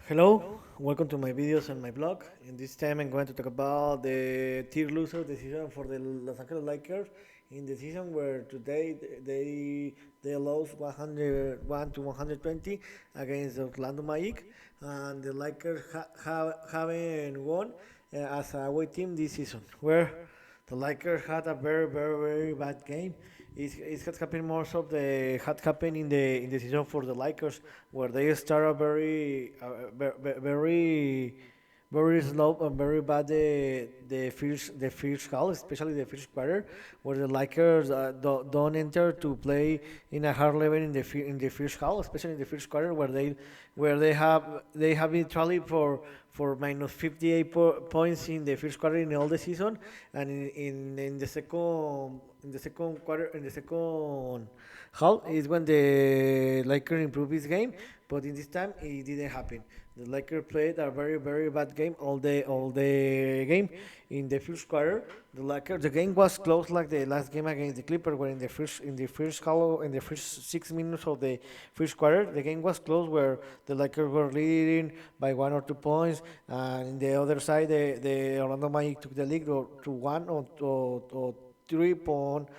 Hello, welcome to my videos and my blog. In this time, I'm going to talk about the tier loser decision for the Los Angeles Lakers in the season where today they lost 101 to 120 against the Orlando Magic, and the Lakers haven't won as a away team this season. Where the Lakers had a very bad game. It has happened most of the had happened in the season for the Lakers, where they started very slow and very bad the first half, especially the first quarter, where the Lakers don't enter to play in a hard level in the first half, especially in the first quarter, where they have literally for minus 58 points in the first quarter in all the season, and in the second quarter in the second half is when the Lakers improved his game, but in this time it didn't happen. The Lakers played a very bad game all the game. In the first quarter, the game was close like the last game against the Clippers, where in the first 6 minutes of the first quarter, the game was close, where the Lakers were leading by 1 or 2 points, and in the other side, the Orlando Magic took the lead to 1 or 3 point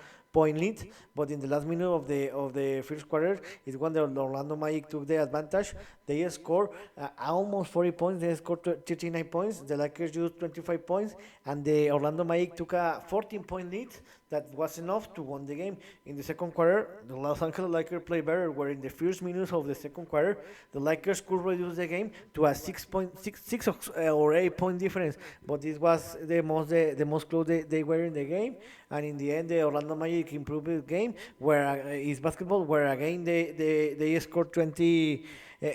lead, but in the last minute of the first quarter is when the Orlando Magic took the advantage. They scored almost 40 points. They scored 39 points. The Lakers used 25 points, and the Orlando Magic took a 14-point lead. That was enough to win the game. In the second quarter, the Los Angeles Lakers played better. Where in the first minutes of the second quarter, the Lakers could reduce the game to a 6 or 8 point difference. But this was the most close they were in the game. And in the end, the Orlando Magic improved the game. Where is basketball, where again they scored 20.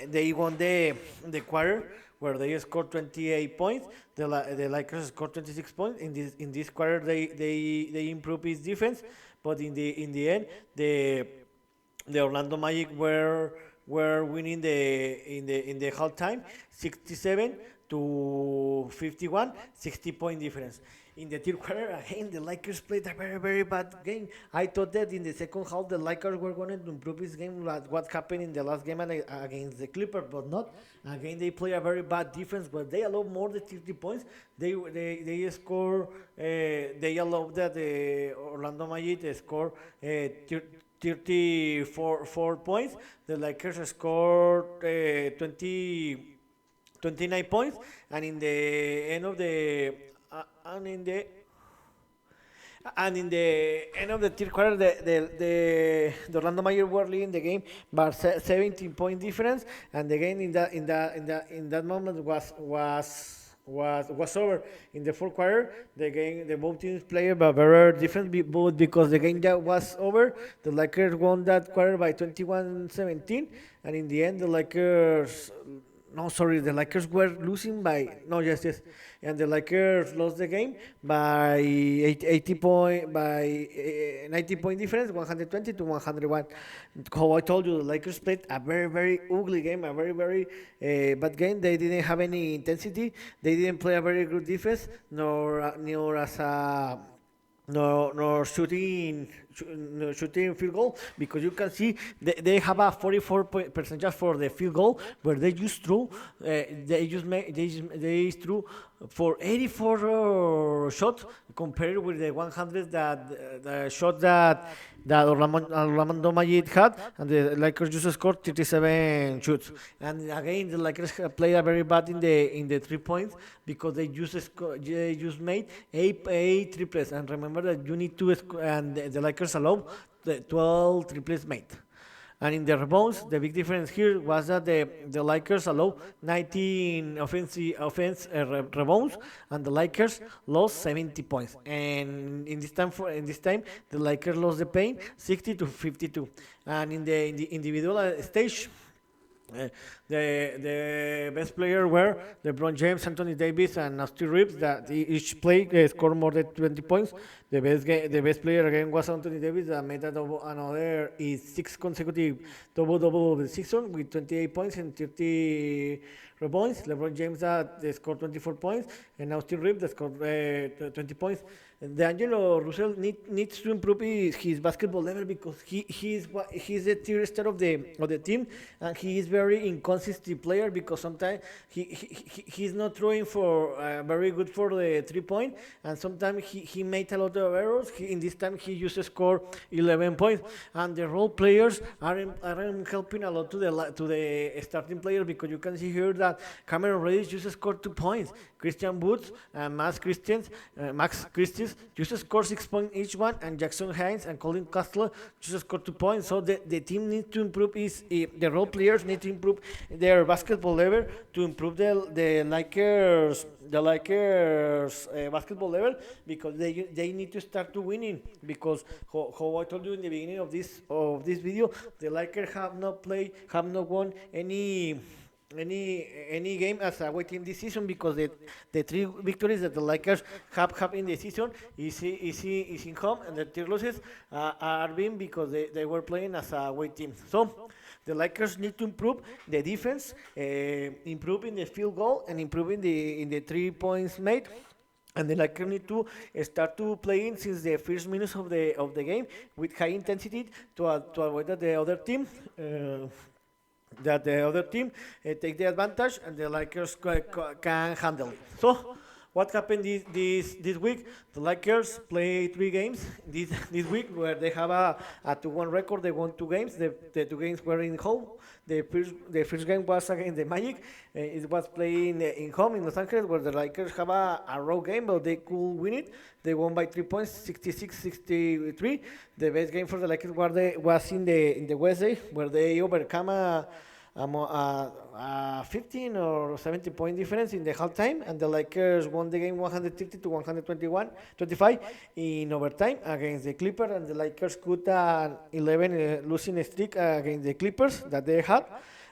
They won the quarter, where they scored 28 points. The Lakers scored 26 points. In this quarter, they improved his defense, but in the end, the Orlando Magic were winning in the halftime, 67 to 51, 60-point difference. In the third quarter, again, the Lakers played a very bad game. I thought that in the second half, the Lakers were going to improve this game, like what happened in the last game against the Clippers, but not. Again, they play a very bad defense, but they allow more than 30 points. They score. They allow that the Orlando Magic score 34 points. The Lakers scored 29 points, and in the end of the and in the end of the third quarter, the Orlando Magic were leading the game by 17-point difference, and the game in that moment was over. In the fourth quarter, the both teams played a very different, both because the game that was over, the Lakers won that quarter by 21-17, and in the end, the Lakers. No, sorry, the Lakers were losing by no, yes, and the Lakers lost the game by 90 point difference, 120 to 101. How I told you, the Lakers played a very ugly game, a very bad game. They didn't have any intensity. They didn't play a very good defense, nor as a no shooting field goal, because you can see they have a 44 percentage for the field goal, where they threw for 84 shots, compared with the 100 the shot that Orlando Magic had, and the Lakers just scored 37 shoots. And again, the Lakers played a very bad in the 3 points, because they just made eight triples. And remember that you need to and the Lakers allowed the 12 triples made. And in the rebounds, the big difference here was that the Lakers allowed 19 rebounds, and the Lakers lost 70 points. And in this time, the Lakers lost the paint 60 to 52. And in the individual stage, uh, the best player were LeBron James, Anthony Davis, and Austin Reeves. That each play scored more than 20 points. The best player again was Anthony Davis that made another is six consecutive double of the season with 28 points and 30 rebounds. LeBron James that they scored 24 points, and Austin Reeves that scored 20 points. And D'Angelo Russell needs to improve his basketball level because he's the tier star of the team, and he is very inconsistent player because sometimes he's not throwing for very good for the 3 point, and sometimes he made a lot of errors. In this time he used to score 11 points, and the role players aren't helping a lot to the starting players because you can see here that Cameron Reddish just scored 2 points. Christian Woods and Max Christie just scored 6 points each one, and Jackson Hayes and Colin Castler just scored 2 points. So the team needs to improve the role players need to improve their basketball level to improve the Lakers basketball level because they need to start to winning because how I told you in the beginning of this video, the Lakers have not won any game as a away team this season because the 3 victories that the Lakers have in the season is in home, and the 3 losses are being because they were playing as a away team. So the Lakers need to improve the defense, improve in the field goal, and improve in the 3 points made. And the Lakers need to start to playing since the first minutes of the game with high intensity to avoid that the other team take the advantage and the Lakers can handle it. So, what happened this week? The Lakers play 3 games this week where they have a 2-1 record. They won 2 games. The 2 games were in home. The first game was against the Magic. It was playing in home in Los Angeles where the Lakers have a road game, but they could win it. They won by 3 points, 66-63. The best game for the Lakers was in the West Day where they overcome a 15 or 17 point difference in the halftime, and the Lakers won the game 130 to 125 in overtime against the Clippers, and the Lakers cut an 11 losing streak against the Clippers that they had,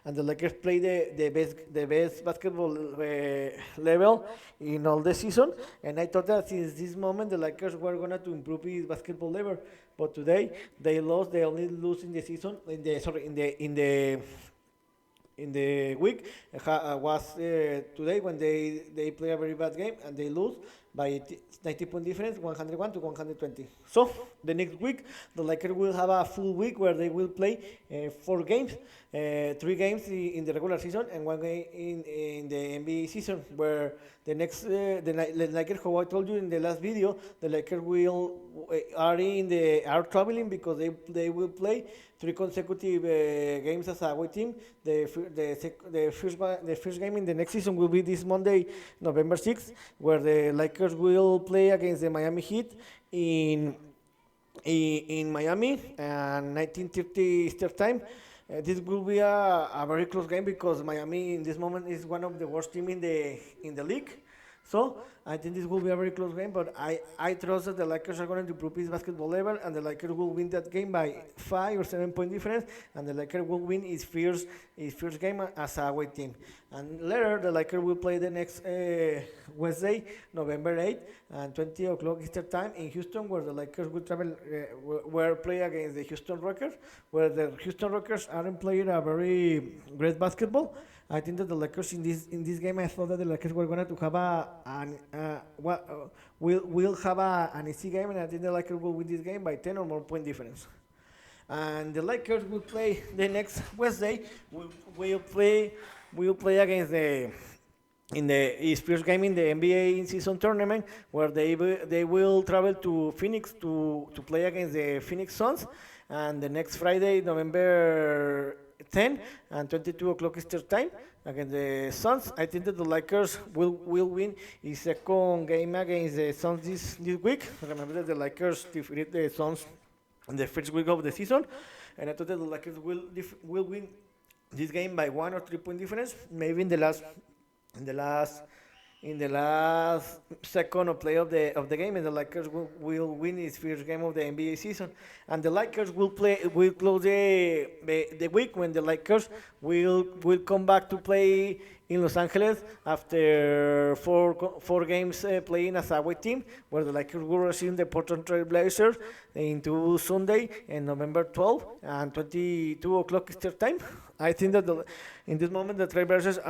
and the Lakers played the best basketball level in all the season, and I thought that since this moment the Lakers were going to improve his basketball level, but today they lost. They only lose in the season in the week was today when they play a very bad game and they lose by 90 point difference, 101 to 120. So the next week the Lakers will have a full week where they will play 4 games, 3 games in the regular season and 1 game in the NBA season. Where the Lakers, how I told you in the last video, the Lakers are traveling because they will play 3 consecutive games as a away team. The first game in the next season will be this Monday, November 6th, where the Lakers will play against the Miami Heat in Miami and 19:30 Eastern time. This will be a very close game because Miami in this moment is one of the worst team in the league. So I think this will be a very close game, but I trust that the Lakers are going to improve his basketball level, and the Lakers will win that game by 5 or 7 point difference, and the Lakers will win his first game as a away team. And later, the Lakers will play the next Wednesday, November 8th, and 20 o'clock Eastern time in Houston, where the Lakers will travel, where play against the Houston Rockets, where the Houston Rockets aren't playing a very great basketball. I think that the Lakers in this game, I thought that the Lakers were going to have will have an easy game, and I think the Lakers will win this game by 10 or more point difference. And the Lakers will play the next Wednesday. Will play against his first game in the NBA in-season tournament, where they will travel to Phoenix to play against the Phoenix Suns, and the next Friday, November 10 and 22 o'clock Eastern time against the Suns. I think that the Lakers will win his second game against the Suns this week. Remember that the Lakers defeated the Suns in the first week of the season, and I thought that the Lakers will win this game by 1 or 3 point difference, maybe in the last second of play of the game, and the Lakers will win his first game of the NBA season. And the Lakers will close the week when the Lakers will come back to play in Los Angeles after four games playing as a away team, where the Lakers will receive the Portland Trail Blazers into Sunday and November 12th and 22 o'clock Eastern time. I think that in this moment the Trail Blazers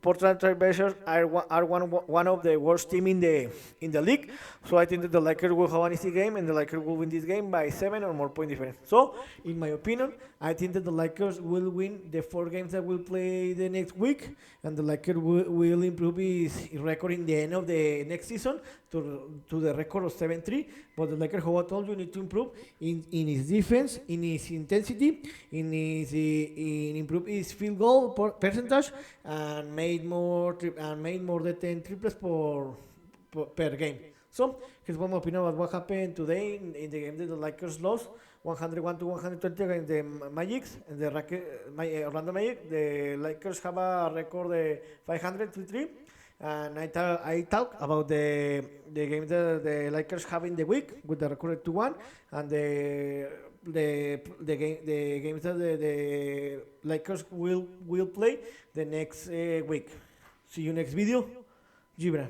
Portland Trail Blazers are one of the worst team in the league. So I think that the Lakers will have an easy game and the Lakers will win this game by 7 or more point difference. So in my opinion, I think that the Lakers will win the four games that will play the next week, and the Lakers will improve his record in the end of the next season to the record of 7-3. But the Lakers, how I told you, need to improve in his defense, in his intensity, in improve his field goal percentage, and made more than 10 triples per game. So here's one more opinion about what happened today in the game that the Lakers lost 101 to 120 against the Magics and the Orlando Magic. The Lakers have a record of 503. And I talk about the game that the Lakers have in the week with the record 2-1, and the games that the Lakers will play the next week. See you next video, Gibran.